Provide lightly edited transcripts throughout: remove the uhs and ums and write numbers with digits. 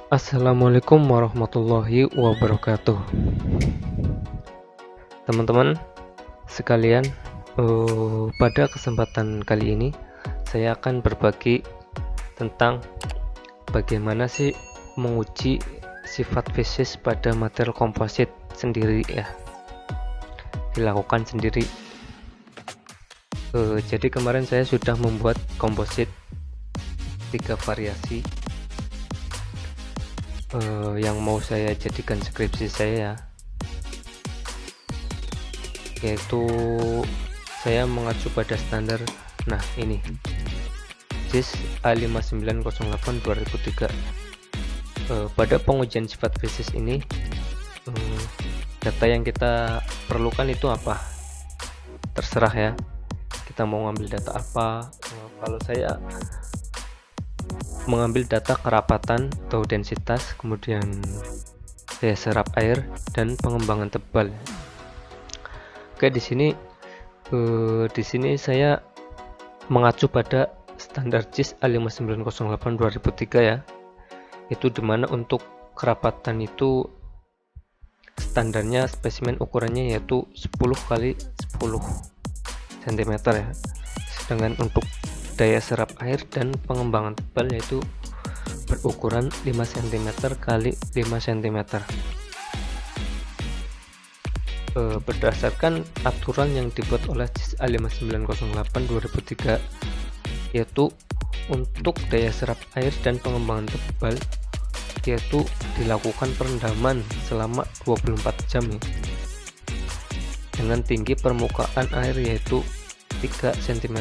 Assalamualaikum warahmatullahi wabarakatuh. Teman-teman sekalian, pada kesempatan kali ini saya akan berbagi tentang bagaimana sih menguji sifat fisis pada material komposit sendiri ya, dilakukan sendiri. Jadi kemarin saya sudah membuat komposit 3 variasi yang mau saya jadikan skripsi saya, yaitu saya mengacu pada standar. Nah, ini JIS A5908 2003. Pada pengujian sifat fisis ini, data yang kita perlukan itu apa? Terserah ya, kita mau ngambil data apa. Kalau saya mengambil data kerapatan atau densitas, kemudian daya serap air dan pengembangan tebal. Oke, di sini saya mengacu pada standar JIS A5908 2003 ya. Itu dimana untuk kerapatan itu standarnya spesimen ukurannya yaitu 10 kali 10 cm ya. Sedangkan untuk daya serap air dan pengembangan tebal yaitu berukuran 5 cm kali 5 cm. Berdasarkan aturan yang dibuat oleh JIS A5908 2003, yaitu untuk daya serap air dan pengembangan tebal yaitu dilakukan perendaman selama 24 jam ya, dengan tinggi permukaan air yaitu 3 cm,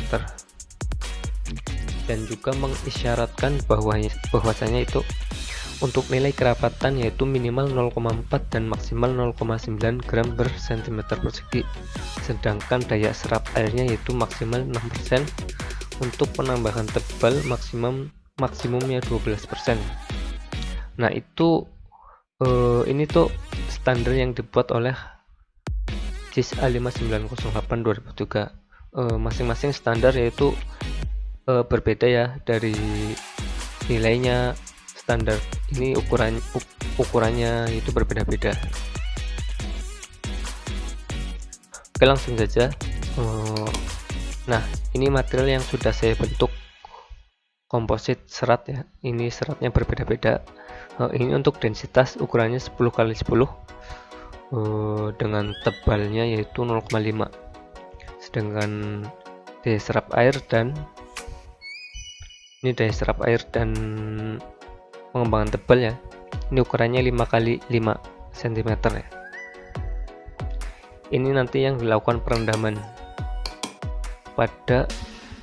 dan juga mengisyaratkan bahwasanya itu untuk nilai kerapatan yaitu minimal 0,4 dan maksimal 0,9 gram per cm persegi, sedangkan daya serap airnya yaitu maksimal 6%, untuk penambahan tebal maksimumnya 12%. Nah, itu ini tuh standar yang dibuat oleh JIS A5908 2003. Masing-masing standar yaitu berbeda ya dari nilainya. Standar ini ukurannya itu berbeda-beda. Oke, langsung saja. Nah, ini material yang sudah saya bentuk komposit serat ya. Ini seratnya berbeda-beda. Ini untuk densitas ukurannya 10 kali 10 dengan tebalnya yaitu 0,5. Sedangkan daya serap air dan pengembangan tebal ya, ini ukurannya 5 kali 5 cm ya. Ini nanti yang dilakukan perendaman pada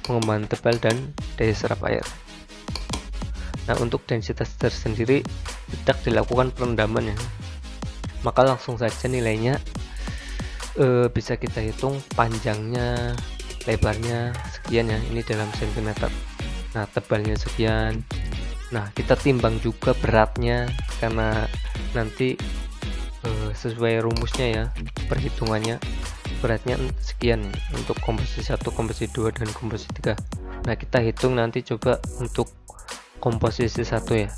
pengembangan tebal dan daya serap air. Nah, untuk densitas tersendiri tidak dilakukan perendaman ya, maka langsung saja nilainya bisa kita hitung panjangnya, lebarnya sekian ya, ini dalam cm. Nah, tebalnya sekian. Nah, kita timbang juga beratnya, karena nanti sesuai rumusnya ya, perhitungannya beratnya sekian ya, untuk komposisi 1, komposisi 2, dan komposisi 3. Nah, kita hitung nanti coba untuk komposisi 1 ya.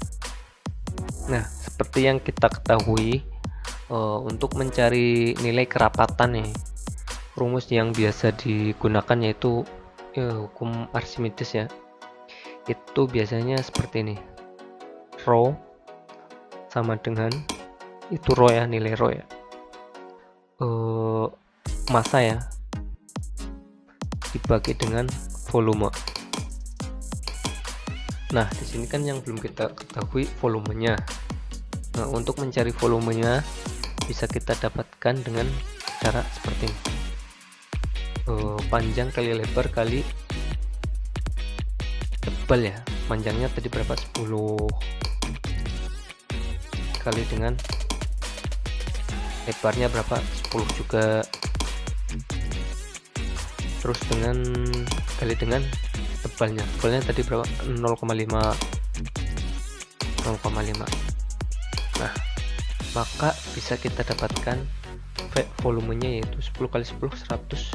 Nah, seperti yang kita ketahui, untuk mencari nilai kerapatan ya, rumus yang biasa digunakan yaitu hukum Archimedes ya. Itu biasanya seperti ini, rho sama dengan itu rho ya, nilai rho ya, massa ya dibagi dengan volume. Nah, di sini kan yang belum kita ketahui volumenya. Nah, untuk mencari volumenya bisa kita dapatkan dengan cara seperti ini, panjang kali lebar kali tebal ya. Panjangnya tadi berapa, 10 kali dengan lebarnya berapa, 10 juga, terus kali dengan tebalnya tadi berapa, 0,5. Nah, maka bisa kita dapatkan volumenya yaitu 10 kali 10 100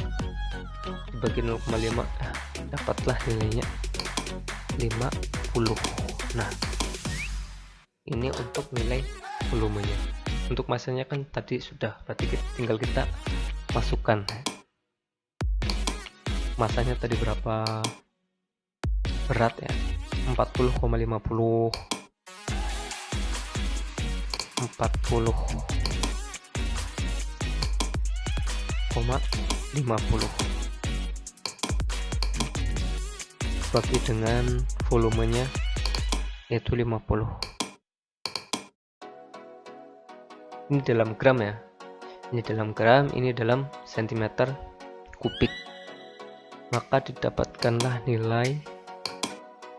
dibagi 0,5. Nah, dapatlah nilainya 50. Nah, ini untuk nilai volumenya. Untuk masanya kan tadi sudah, berarti tinggal kita masukkan masanya tadi berapa berat ya, 40,50 bagi dengan volumenya yaitu 50. Ini dalam gram ya, ini dalam gram, ini dalam sentimeter kubik, maka didapatkanlah nilai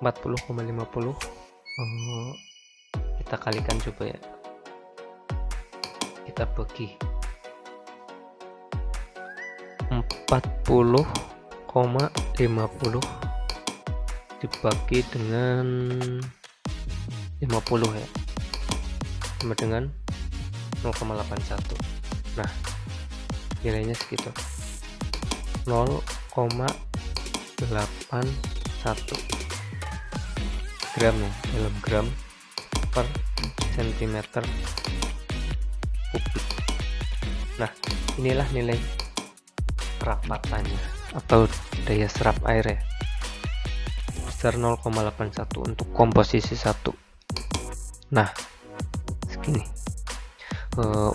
40,50. Kita kalikan coba ya, kita bagi 40,50 dibagi dengan 50 ya, sama dengan 0,81. Nah, nilainya segitu, 0,81 gram ya, dalam gram per sentimeter kubik. Nah, inilah nilai kerapatannya atau daya serap air ya, sebesar 0,81 untuk komposisi 1. Nah, segini.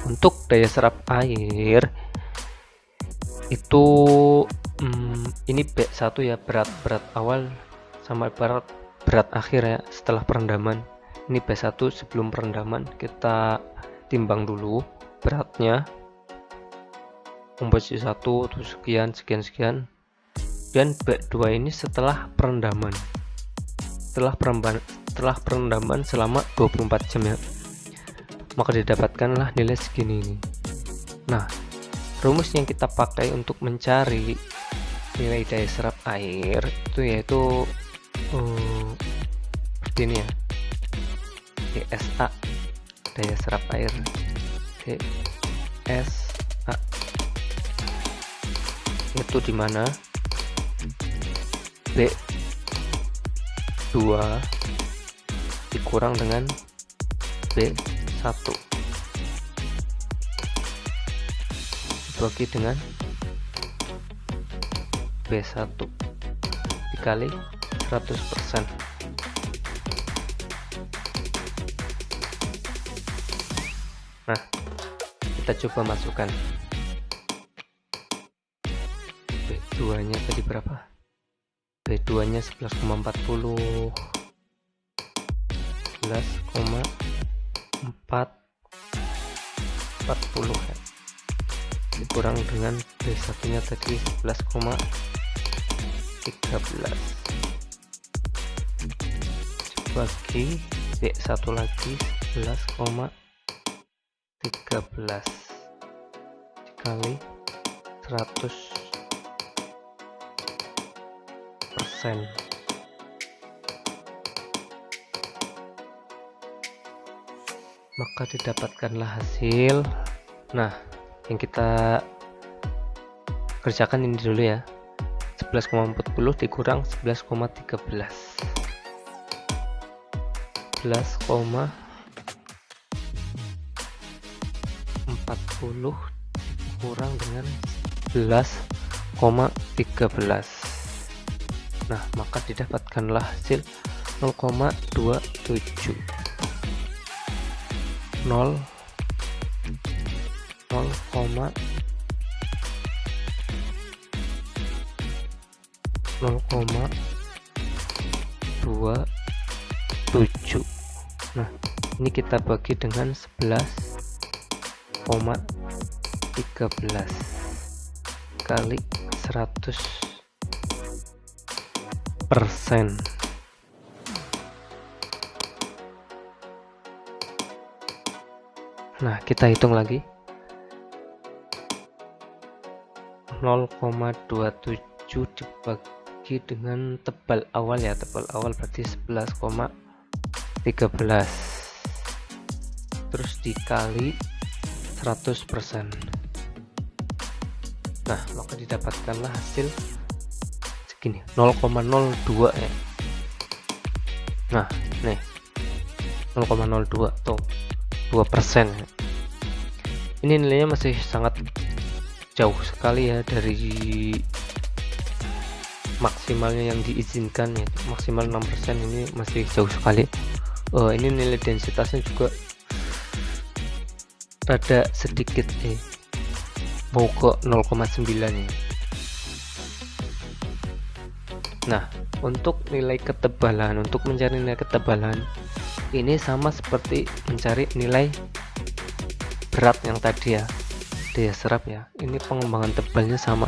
Untuk daya serap air itu ini B1 ya, berat awal sama berat akhir ya setelah perendaman. Ini B1 sebelum perendaman, kita timbang dulu beratnya, komposisi 1 terus sekian. Dan B2 ini setelah perendaman selama 24 jam ya, maka didapatkanlah nilai segini ini. Nah, rumus yang kita pakai untuk mencari nilai daya serap air itu yaitu seperti ini ya, DSA, daya serap air, DSA itu dimana B2 dikurang dengan B1 dibagi dengan B1 dikali 100%. Nah, kita coba masukkan B2 nya tadi berapa, B2 nya 11,40 ya, dikurang dengan B1 nya tadi 11,13 dibagi B1 lagi 11,13 dikali 100%. Maka didapatkanlah hasil. Nah, yang kita kerjakan ini dulu ya, 11,40 dikurang 11,13, 11,40 dikurang dengan 11,13. Nah, maka didapatkanlah hasil 0,27 0,27. Nah, ini kita bagi dengan 11,13 kali 100%. Nah, kita hitung lagi, 0,27 dibagi dengan tebal awal ya, tebal awal berarti 11,13 terus dikali 100%. Nah, maka didapatkanlah hasil segini, 0,02 ya. Nah, nih 0,02 atau 2%. Ini nilainya masih sangat jauh sekali ya dari maksimalnya yang diizinkan, ya maksimal 6%. Ini masih jauh sekali. Ini nilai densitasnya juga rada sedikit mau ke 0,9 ya. Nah, untuk nilai ketebalan, untuk mencari nilai ketebalan ini sama seperti mencari nilai berat yang tadi ya, daya serap ya. Ini pengembangan tebalnya sama.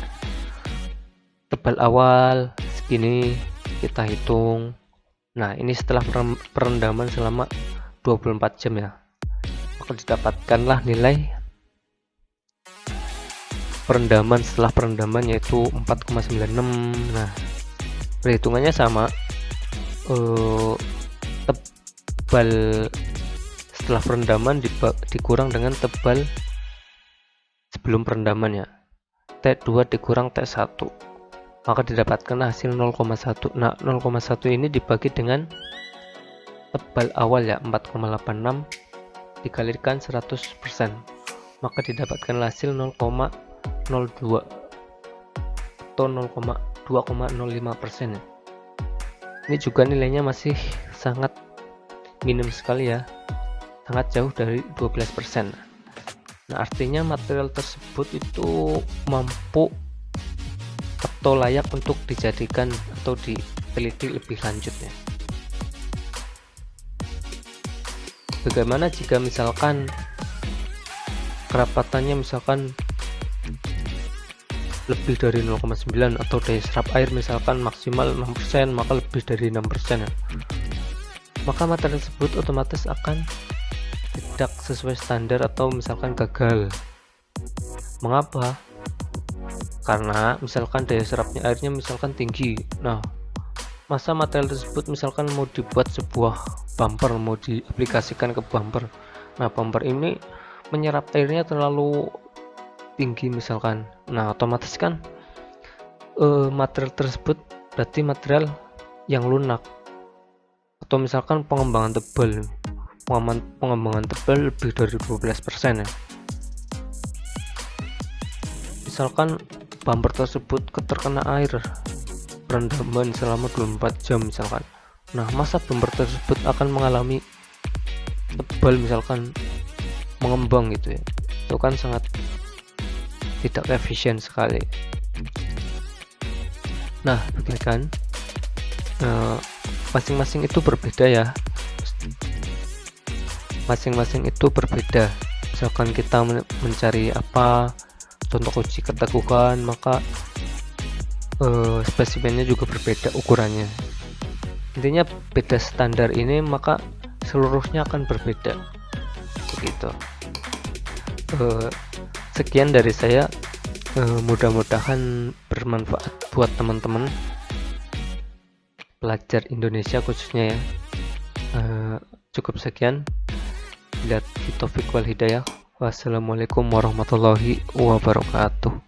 Tebal awal segini kita hitung. Nah, ini setelah perendaman selama 24 jam ya. Maka didapatkanlah nilai perendaman setelah perendaman yaitu 4,96. Nah, perhitungannya sama. Tebal setelah perendaman dikurang dengan tebal sebelum perendaman ya, T2 dikurang T1, maka didapatkan hasil 0,1. Nah, 0,1 ini dibagi dengan tebal awal ya, 4,86 dikalikan 100%, maka didapatkan hasil 0,02 atau 2,05% ya. Ini juga nilainya masih sangat minim sekali ya, sangat jauh dari 12%. Nah, artinya material tersebut itu mampu atau layak untuk dijadikan atau diteliti lebih lanjutnya. Bagaimana jika misalkan kerapatannya misalkan lebih dari 0,9 atau daya serap air misalkan maksimal 6%, maka lebih dari 6% ya. Maka material tersebut otomatis akan tidak sesuai standar atau misalkan gagal. Mengapa? Karena misalkan daya serapnya airnya misalkan tinggi. Nah, masa material tersebut misalkan mau dibuat sebuah bumper, mau diaplikasikan ke bumper. Nah, bumper ini menyerap airnya terlalu tinggi misalkan. Nah, otomatis kan material tersebut berarti material yang lunak. Atau misalkan pengembangan tebal lebih dari 12% ya. Misalkan bumper tersebut terkena air perendaman selama 24 jam misalkan. Nah, masa bumper tersebut akan mengalami tebal misalkan mengembang gitu ya. Itu kan sangat tidak efisien sekali. Nah, kan masing-masing itu berbeda ya. Masing-masing itu berbeda. Misalkan kita mencari apa contoh uji keteguhan, maka spesimennya juga berbeda ukurannya. Intinya beda standar ini, maka seluruhnya akan berbeda begitu. Sekian dari saya, mudah-mudahan bermanfaat buat teman-teman pelajar Indonesia khususnya ya. Cukup sekian. Billahi taufiq wal hidayah. Wassalamualaikum warahmatullahi wabarakatuh.